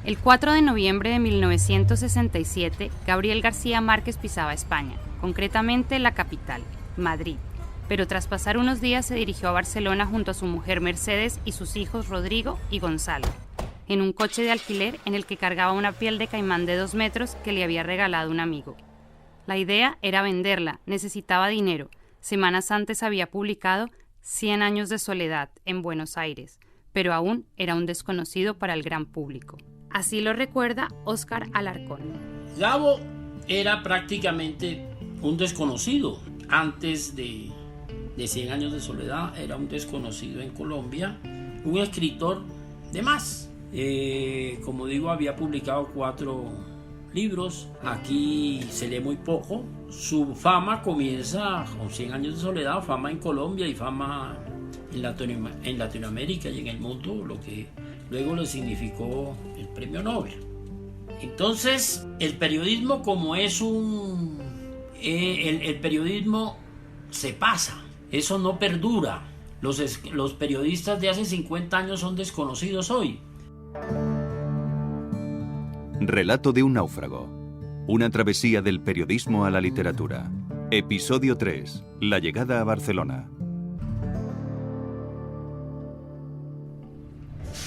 El 4 de noviembre de 1967, Gabriel García Márquez pisaba España, concretamente la capital, Madrid, pero tras pasar unos días se dirigió a Barcelona junto a su mujer Mercedes y sus hijos Rodrigo y Gonzalo, en un coche de alquiler en el que cargaba una piel de caimán de 2 metros que le había regalado un amigo. La idea era venderla, necesitaba dinero. Semanas antes había publicado 100 años de soledad en Buenos Aires, pero aún era un desconocido para el gran público. Así lo recuerda Óscar Alarcón. Gabo era prácticamente un desconocido. Antes de 100 años de soledad era un desconocido en Colombia, un escritor de más. Como digo, había publicado 4 libros. Aquí se lee muy poco. Su fama comienza con 100 años de soledad, fama en Colombia y fama en Latinoamérica y en el mundo, lo que luego le significó el premio Nobel. Entonces, el periodismo como es el periodismo se pasa, eso no perdura. Los periodistas de hace 50 años son desconocidos hoy. Relato de un náufrago. Una travesía del periodismo a la literatura. Episodio 3. La llegada a Barcelona.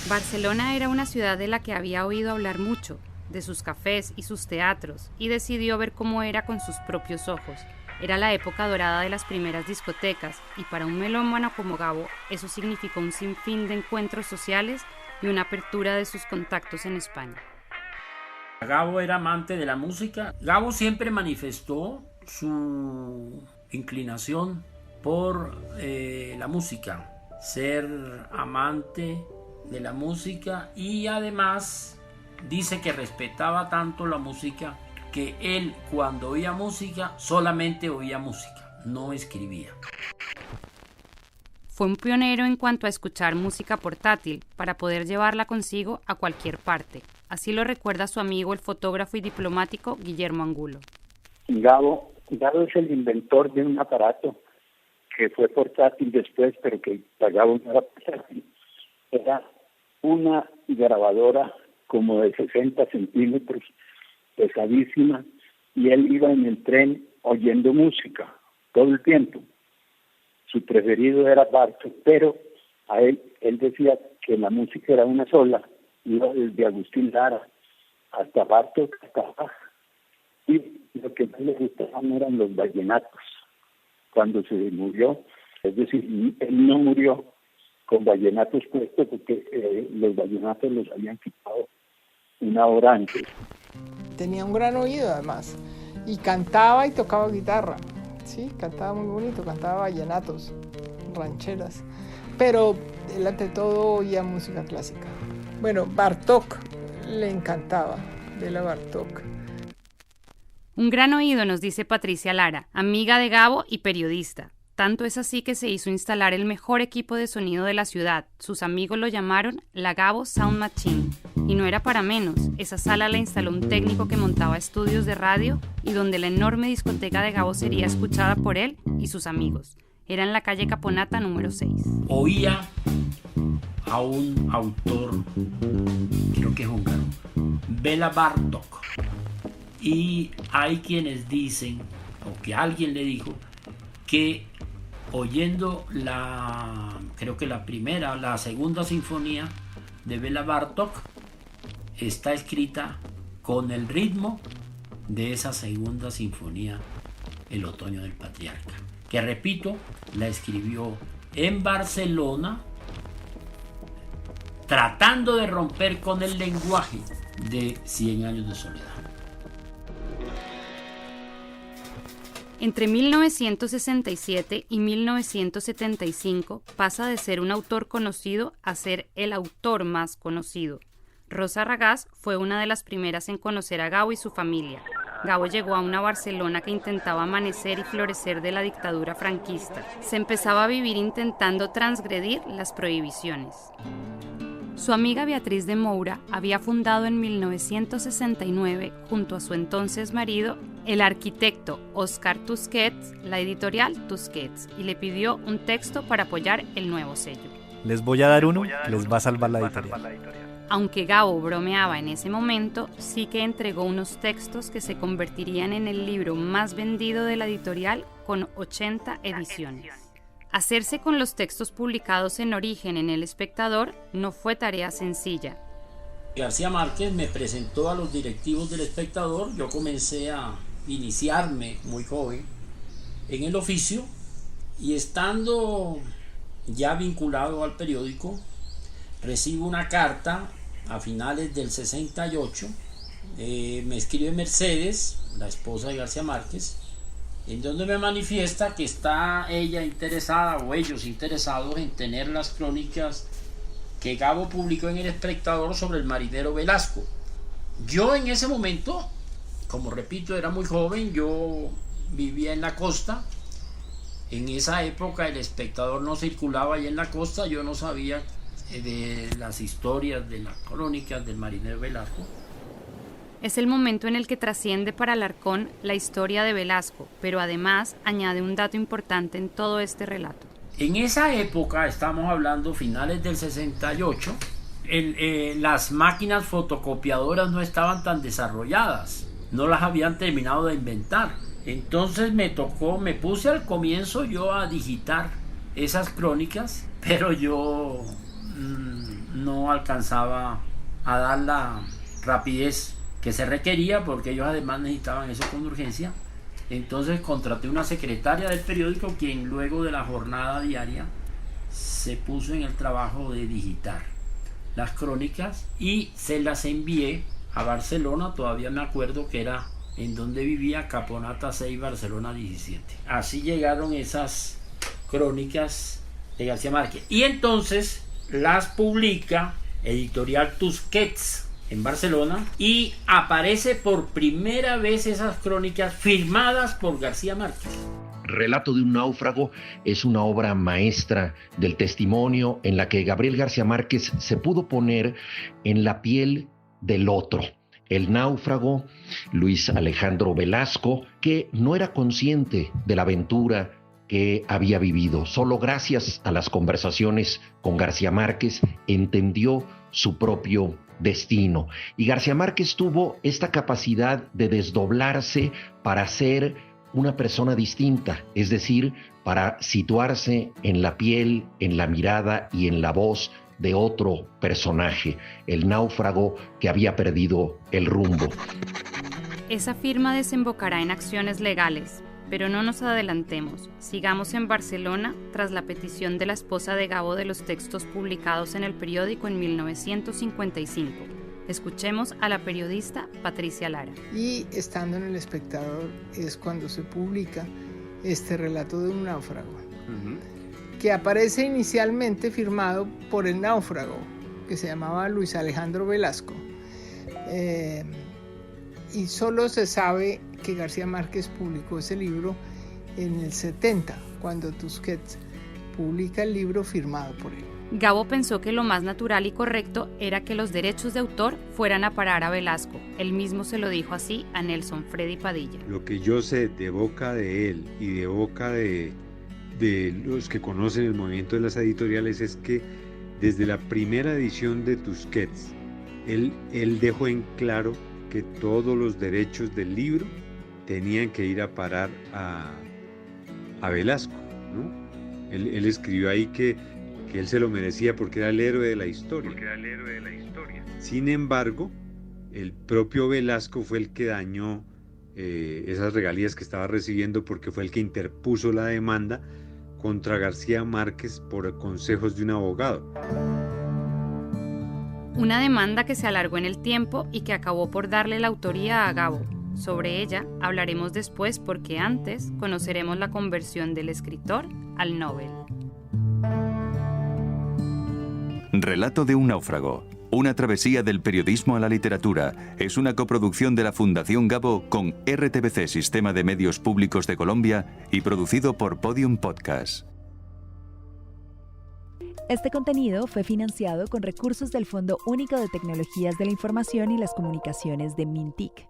Barcelona era una ciudad de la que había oído hablar mucho, de sus cafés y sus teatros, y decidió ver cómo era con sus propios ojos. Era la época dorada de las primeras discotecas, y para un melómano como Gabo, eso significó un sinfín de encuentros sociales y una apertura de sus contactos en España. Gabo era amante de la música. Gabo siempre manifestó su inclinación por la música, ser amante de la música, y además dice que respetaba tanto la música que él, cuando oía música, solamente oía música, no escribía. Fue un pionero en cuanto a escuchar música portátil para poder llevarla consigo a cualquier parte. Así lo recuerda su amigo, el fotógrafo y diplomático Guillermo Angulo. Gabo es el inventor de un aparato que fue portátil después, pero que para Gabo no era portátil. Era una grabadora como de 60 centímetros, pesadísima, y él iba en el tren oyendo música todo el tiempo. Su preferido era Bartók, pero a él decía que la música era una sola, iba desde Agustín Lara hasta Bartók, hasta Bach, y lo que más le gustaban eran los vallenatos. Cuando se murió, es decir, él no murió con vallenatos puestos porque los vallenatos los habían quitado una hora antes. Tenía un gran oído además, y cantaba y tocaba guitarra, sí, cantaba muy bonito, cantaba vallenatos, rancheras, pero él ante todo oía música clásica. Bueno, Bartók le encantaba, Bela Bartók. Un gran oído, nos dice Patricia Lara, amiga de Gabo y periodista. Tanto es así que se hizo instalar el mejor equipo de sonido de la ciudad. Sus amigos lo llamaron la Gabo Sound Machine. Y no era para menos. Esa sala la instaló un técnico que montaba estudios de radio y donde la enorme discoteca de Gabo sería escuchada por él y sus amigos. Era en la calle Caponata número 6. Oía a un autor, creo que es húngaro, Bela Bartók. Y hay quienes dicen, o que alguien le dijo, que oyendo creo que la segunda sinfonía de Bela Bartók está escrita con el ritmo de esa segunda sinfonía, El otoño del patriarca, que repito, la escribió en Barcelona, tratando de romper con el lenguaje de 100 años de soledad. Entre 1967 y 1975 pasa de ser un autor conocido a ser el autor más conocido. Rosa Ragaz fue una de las primeras en conocer a Gabo y su familia. Gabo llegó a una Barcelona que intentaba amanecer y florecer de la dictadura franquista. Se empezaba a vivir intentando transgredir las prohibiciones. Su amiga Beatriz de Moura había fundado en 1969, junto a su entonces marido, el arquitecto Oscar Tusquets, la editorial Tusquets, y le pidió un texto para apoyar el nuevo sello. Les voy a dar uno, les va a salvar la editorial. Aunque Gabo bromeaba en ese momento, sí que entregó unos textos que se convertirían en el libro más vendido de la editorial con 80 ediciones. Hacerse con los textos publicados en origen en El Espectador no fue tarea sencilla. García Márquez me presentó a los directivos del Espectador. Yo comencé a iniciarme muy joven en el oficio y estando ya vinculado al periódico, recibo una carta a finales del 68, me escribe Mercedes, la esposa de García Márquez, en donde me manifiesta que está ella interesada o ellos interesados en tener las crónicas que Gabo publicó en El Espectador sobre el marinero Velasco. Yo en ese momento, como repito, era muy joven, yo vivía en la costa. En esa época El Espectador no circulaba allá en la costa, yo no sabía de las historias, de las crónicas del marinero Velasco. Es el momento en el que trasciende para Alarcón la historia de Velasco, pero además añade un dato importante en todo este relato. En esa época, estamos hablando finales del 68, las máquinas fotocopiadoras no estaban tan desarrolladas, no las habían terminado de inventar. Entonces me puse al comienzo yo a digitar esas crónicas, pero yo no alcanzaba a dar la rapidez que se requería porque ellos además necesitaban eso con urgencia. Entonces contraté una secretaria del periódico quien luego de la jornada diaria se puso en el trabajo de digitar las crónicas y se las envié a Barcelona. Todavía me acuerdo que era en donde vivía, Caponata 6, Barcelona 17. Así llegaron esas crónicas de García Márquez. Y entonces las publica Editorial Tusquets en Barcelona y aparece por primera vez esas crónicas firmadas por García Márquez. Relato de un náufrago es una obra maestra del testimonio en la que Gabriel García Márquez se pudo poner en la piel del otro. El náufrago, Luis Alejandro Velasco, que no era consciente de la aventura que había vivido. Solo gracias a las conversaciones con García Márquez entendió su propio destino. Y García Márquez tuvo esta capacidad de desdoblarse para ser una persona distinta, es decir, para situarse en la piel, en la mirada y en la voz de otro personaje, el náufrago que había perdido el rumbo. Esa firma desembocará en acciones legales, pero no nos adelantemos. Sigamos en Barcelona tras la petición de la esposa de Gabo de los textos publicados en el periódico en 1955. Escuchemos a la periodista Patricia Lara. Y estando en El Espectador es cuando se publica este relato de un náufrago, que aparece inicialmente firmado por el náufrago, que se llamaba Luis Alejandro Velasco. Y solo se sabe que García Márquez publicó ese libro en el 70, cuando Tusquets publica el libro firmado por él. Gabo pensó que lo más natural y correcto era que los derechos de autor fueran a parar a Velasco. Él mismo se lo dijo así a Nelson Freddy Padilla. Lo que yo sé de boca de él y de boca de los que conocen el movimiento de las editoriales es que desde la primera edición de Tusquets, él dejó en claro que todos los derechos del libro tenían que ir a parar a Velasco, ¿no? Él escribió ahí que él se lo merecía porque era el héroe de la historia. Sin embargo, el propio Velasco fue el que dañó esas regalías que estaba recibiendo porque fue el que interpuso la demanda contra García Márquez por consejos de un abogado. Una demanda que se alargó en el tiempo y que acabó por darle la autoría a Gabo. Sobre ella hablaremos después porque antes conoceremos la conversión del escritor al Nobel. Relato de un náufrago. Una travesía del periodismo a la literatura es una coproducción de la Fundación Gabo con RTBC Sistema de Medios Públicos de Colombia y producido por Podium Podcast. Este contenido fue financiado con recursos del Fondo Único de Tecnologías de la Información y las Comunicaciones de MINTIC.